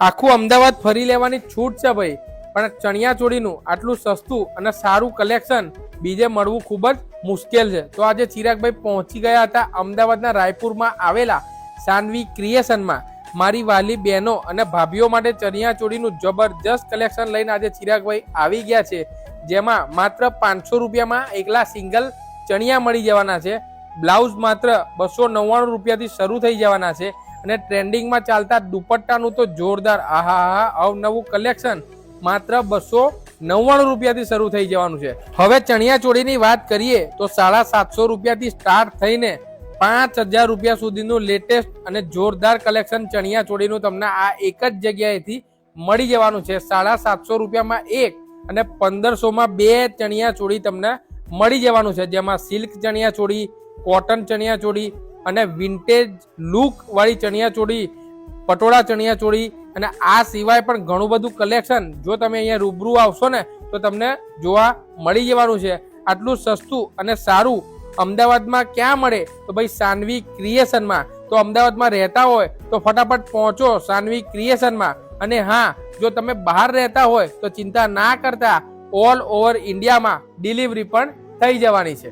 આખું અમદાવાદ ફરી લેવાની છૂટ છે ભાઈ, પણ ચણિયા ચોળીનું આટલું સસ્તું અને સારું કલેક્શન બીજે મળવું ખૂબ જ મુશ્કેલ છે. તો આજે ચિરાગભાઈ પહોંચી ગયા હતા અમદાવાદના રાયપુરમાં આવેલા સાનવી ક્રિએશનમાં. મારી વાલી બહેનો અને ભાભીઓ માટે ચણિયા ચોળીનું જબરજસ્ત કલેક્શન લઈને આજે ચિરાગભાઈ આવી ગયા છે, જેમાં માત્ર 500 રૂપિયામાં એકલા સિંગલ ચણિયા મળી જવાના છે. બ્લાઉઝ માત્ર 299 રૂપિયાથી શરૂ થઈ જવાના છે અને ટ્રેન્ડિંગમાં ચાલતા દુપટ્ટાનું તો જોરદાર અવનવું કલેક્શન માત્ર 299 રૂપિયાથી શરૂ થઈ જવાનું છે. હવે ચણિયા ચોળીની વાત કરીએ તો 750 રૂપિયાથી સ્ટાર્ટ થઈને 5000 રૂપિયા સુધીનું લેટેસ્ટ અને જોરદાર કલેક્શન ચણિયા ચોળીનું તમને આ એક જ જગ્યાએથી મળી જવાનું છે. 750 રૂપિયામાં એક અને 1500માં બે ચણિયા ચોળી તમને મળી જવાનું છે, જેમાં સિલ્ક ચણિયા ચોળી, કોટન ચણિયા ચોળી અને વિન્ટેજ લુક વાળી ચણિયા ચોળી, પટોળા ચણિયા ચોળી અને આ સિવાય પણ ઘણું બધું કલેક્શન જો તમે અહીંયા રૂબરૂ આવશો ને તો તમને જોવા મળી જવાનું છે. આટલું સસ્તું અને સારું અમદાવાદમાં ક્યાં મળે? તો ભાઈ સાનવી ક્રિએશનમાં. તો અમદાવાદમાં રહેતા હોય તો ફટાફટ પહોંચો સાનવી ક્રિએશનમાં. અને હા, જો તમે બહાર રહેતા હોય તો ચિંતા ના કરતા, ઓલ ઓવર ઇન્ડિયામાં ડિલિવરી પણ થઈ જવાની છે.